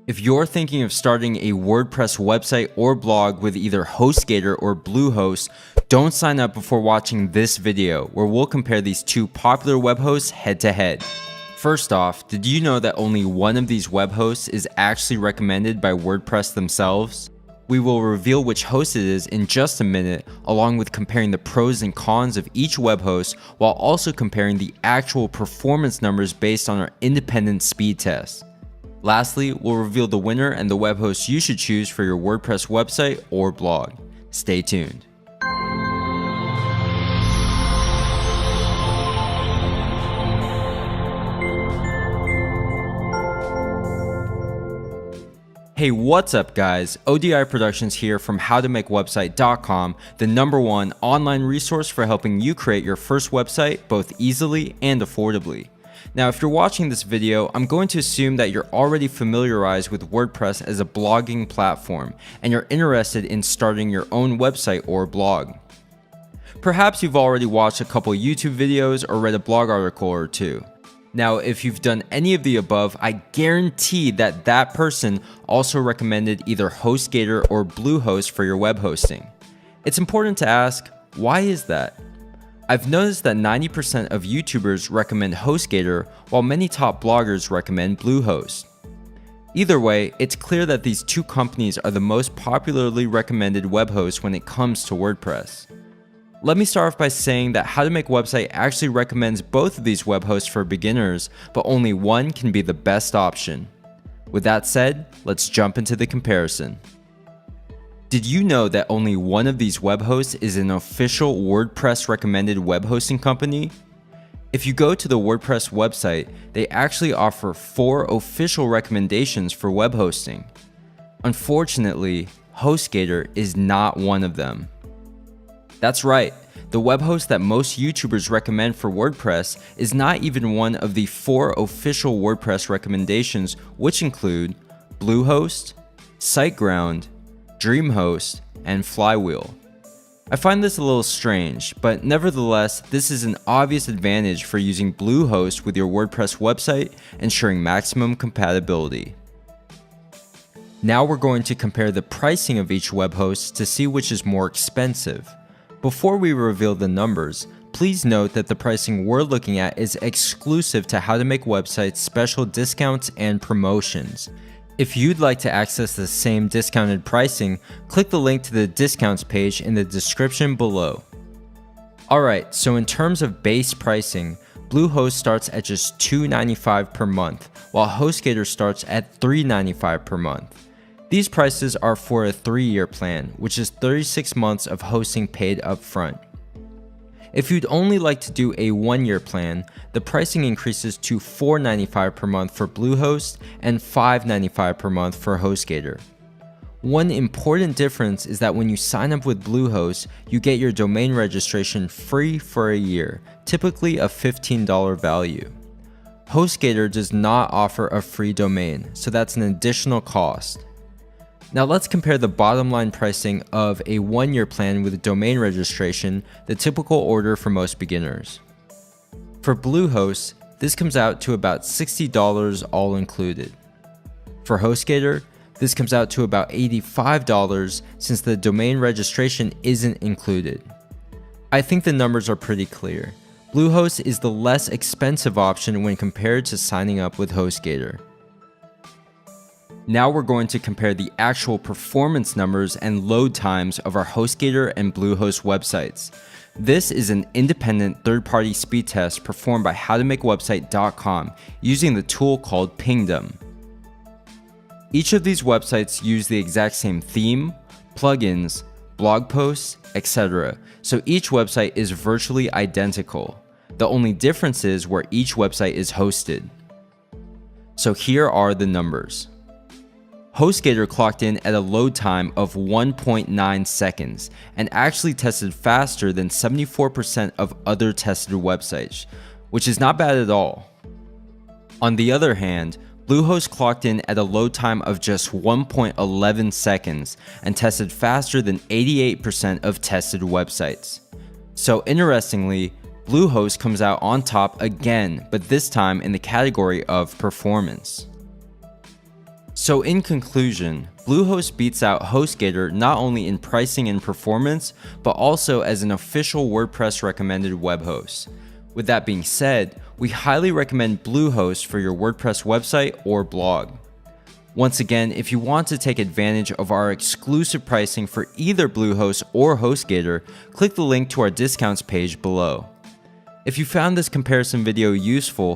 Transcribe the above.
If you're thinking of starting a WordPress website or blog with either Hostgator or Bluehost, don't sign up before watching this video where we'll compare these two popular web hosts head to head. First off, did you know that only one of these web hosts is actually recommended by WordPress themselves? We will reveal which host it is in just a minute, along with comparing the pros and cons of each web host while also comparing the actual performance numbers based on our independent speed test. Lastly, we'll reveal the winner and the web host you should choose for your WordPress website or blog. Stay tuned. Hey, what's up guys? ODI Productions here from howtomakewebsite.com, the #1 online resource for helping you create your first website both easily and affordably. Now, if you're watching this video, I'm going to assume that you're already familiarized with WordPress as a blogging platform, and you're interested in starting your own website or blog. Perhaps you've already watched a couple YouTube videos or read a blog article or two. Now, if you've done any of the above, I guarantee that that person also recommended either Hostgator or Bluehost for your web hosting. It's important to ask, why is that? I've noticed that 90% of YouTubers recommend Hostgator, while many top bloggers recommend Bluehost. Either way, it's clear that these two companies are the most popularly recommended web hosts when it comes to WordPress. Let me start off by saying that How to Make Website actually recommends both of these web hosts for beginners, but only one can be the best option. With that said, let's jump into the comparison. Did you know that only one of these web hosts is an official WordPress recommended web hosting company? If you go to the WordPress website, they actually offer 4 official recommendations for web hosting. Unfortunately, Hostgator is not one of them. That's right, the web host that most YouTubers recommend for WordPress is not even one of the 4 official WordPress recommendations, which include Bluehost, SiteGround, DreamHost, and Flywheel. I find this a little strange, but nevertheless, this is an obvious advantage for using Bluehost with your WordPress website, ensuring maximum compatibility. Now we're going to compare the pricing of each web host to see which is more expensive. Before we reveal the numbers, please note that the pricing we're looking at is exclusive to How to Make Websites special discounts and promotions. If you'd like to access the same discounted pricing, click the link to the discounts page in the description below. Alright, so in terms of base pricing, Bluehost starts at just $2.95 per month, while Hostgator starts at $3.95 per month. These prices are for a 3-year plan, which is 36 months of hosting paid upfront. If you'd only like to do a 1-year plan, the pricing increases to $4.95 per month for Bluehost and $5.95 per month for Hostgator. One important difference is that when you sign up with Bluehost, you get your domain registration free for a year, typically a $15 value. Hostgator does not offer a free domain, so that's an additional cost. Now let's compare the bottom line pricing of a 1-year plan with domain registration, the typical order for most beginners. For Bluehost, this comes out to about $60 all included. For Hostgator, this comes out to about $85 since the domain registration isn't included. I think the numbers are pretty clear. Bluehost is the less expensive option when compared to signing up with Hostgator. Now we're going to compare the actual performance numbers and load times of our Hostgator and Bluehost websites. This is an independent third-party speed test performed by howtomakewebsite.com using the tool called Pingdom. Each of these websites use the exact same theme, plugins, blog posts, etc. So each website is virtually identical. The only difference is where each website is hosted. So here are the numbers. Hostgator clocked in at a load time of 1.9 seconds and actually tested faster than 74% of other tested websites, which is not bad at all. On the other hand, Bluehost clocked in at a load time of just 1.11 seconds and tested faster than 88% of tested websites. So interestingly, Bluehost comes out on top again, but this time in the category of performance. So in conclusion, Bluehost beats out Hostgator not only in pricing and performance, but also as an official WordPress recommended web host. With that being said, we highly recommend Bluehost for your WordPress website or blog. Once again, if you want to take advantage of our exclusive pricing for either Bluehost or Hostgator, click the link to our discounts page below. If you found this comparison video useful,